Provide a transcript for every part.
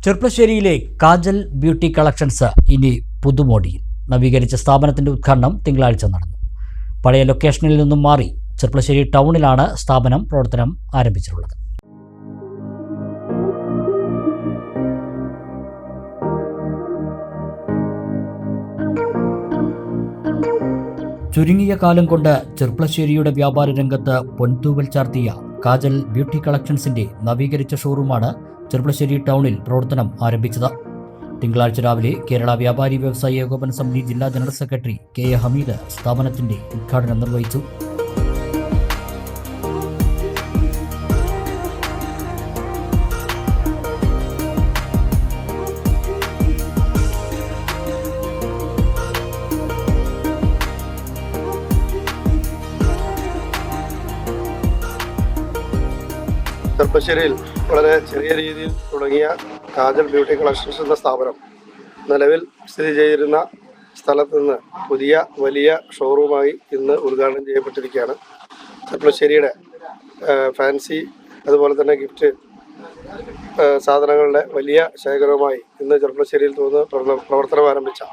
ചെർപ്പശ്ശേരിയിലെ kajal beauty collections ഇനി പുതുമോടിയിൽ. നവീകരിച്ച സ്ഥാപനത്തിന്റെ ഉദ്ഘാടനം തിങ്കളാഴ്ച നടന്നു. പഴയ ലൊക്കേഷനിൽ നിന്നും മാറി ചെർപ്പശ്ശേരി ടൗണിലാണ് സ്ഥാപനം പ്രവർത്തനം ആരംഭിച്ചിട്ടുള്ളത്. ചുരുങ്ങിയ കാലം കൊണ്ട് ചെർപ്പശ്ശേരിയുടെ വ്യാപാര രംഗത്ത് പൊൻതൂവൽ ചാർത്തിയ കാജൽ ബ്യൂട്ടി കളക്ഷൻസിന്റെ നവീകരിച്ച ഷോറൂമാണ് ചെർപ്പശ്ശേരി ടൗണിൽ പ്രവർത്തനം ആരംഭിച്ചത്. തിങ്കളാഴ്ച രാവിലെ കേരള വ്യാപാരി വ്യവസായ ഏകോപന സമിതി ജില്ലാ general secretary K A Hameed സ്ഥാപനത്തിന്റെ ഉദ്ഘാടനം നിർവഹിച്ചു. ചെർപ്പശ്ശേരിയിൽ വളരെ ചെറിയ രീതിയിൽ തുടങ്ങിയ കാജൽ ബ്യൂട്ടി കളക്ഷൻസ് എന്ന സ്ഥാപനം നിലവിൽ സ്ഥിതി ചെയ്തിരുന്ന സ്ഥലത്ത് നിന്ന് പുതിയ വലിയ ഷോറൂമായി ഇന്ന് ഉദ്ഘാടനം ചെയ്യപ്പെട്ടിരിക്കുകയാണ്. ചെർപ്പശ്ശേരിയുടെ ഫാൻസി അതുപോലെ തന്നെ ഗിഫ്റ്റ് സാധനങ്ങളുടെ വലിയ ശേഖരവുമായി ഇന്ന് ചെർപ്പശ്ശേരിയിൽ പ്രവർത്തനം ആരംഭിച്ച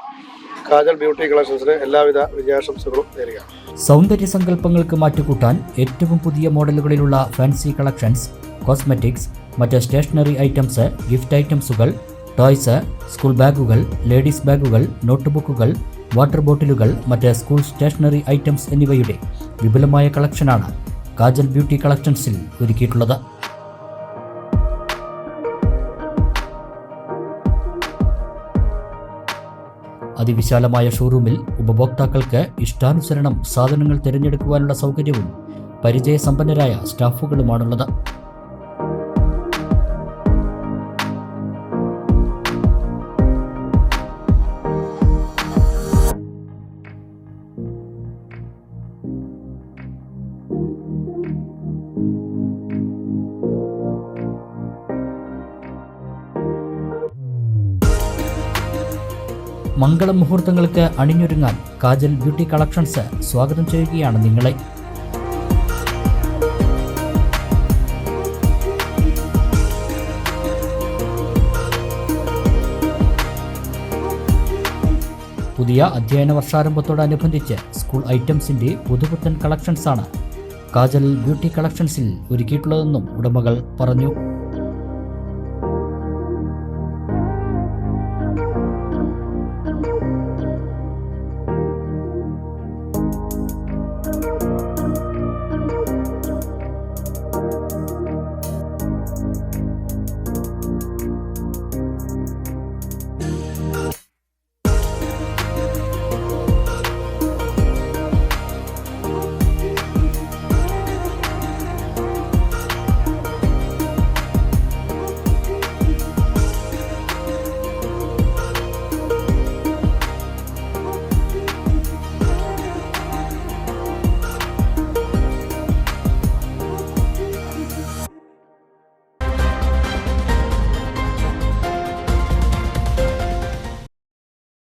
കാജൽ ബ്യൂട്ടി കളക്ഷൻസിന് എല്ലാവിധ വിജയാശംസകളും നേരുകയാണ്. സൗന്ദര്യ സങ്കല്പങ്ങൾക്ക് മാറ്റുകൂട്ടാൻ ഏറ്റവും പുതിയ മോഡലുകളിലുള്ള ഫാൻസി കളക്ഷൻസ്, കോസ്മെറ്റിക്സ്, മറ്റ് സ്റ്റേഷനറി ഐറ്റംസ്, ഗിഫ്റ്റ് ഐറ്റംസുകൾ, ടോയ്സ്, സ്കൂൾ ബാഗുകൾ, ലേഡീസ് ബാഗുകൾ, നോട്ട്ബുക്കുകൾ, വാട്ടർ ബോട്ടിലുകൾ, മറ്റ് സ്കൂൾ സ്റ്റേഷനറി ഐറ്റംസ് എന്നിവയുടെ വിപുലമായ കളക്ഷനാണ് കാജൽ ബ്യൂട്ടി കളക്ഷൻസിൽ ഒരുക്കിയിട്ടുള്ളത്. അതിവിശാലമായ ഷോറൂമിൽ ഉപഭോക്താക്കൾക്ക് ഇഷ്ടാനുസരണം സാധനങ്ങൾ തിരഞ്ഞെടുക്കുവാനുള്ള സൗകര്യവും പരിചയസമ്പന്നരായ സ്റ്റാഫുകളുമാണുള്ളത്. മംഗളം മുഹൂർത്തങ്ങൾക്ക് അണിഞ്ഞൊരുങ്ങാൻ കാജൽ ബ്യൂട്ടി കളക്ഷൻസ് സ്വാഗതം ചെയ്യുകയാണ് നിങ്ങളെ. പുതിയ അധ്യയന വർഷാരംഭത്തോടനുബന്ധിച്ച് സ്കൂൾ ഐറ്റംസിന്റെ പുതുപുത്തൻ കളക്ഷൻസാണ് കാജൽ ബ്യൂട്ടി കളക്ഷൻസിൽ ഒരുക്കിയിട്ടുള്ളതെന്നും ഉടമകൾ പറഞ്ഞു.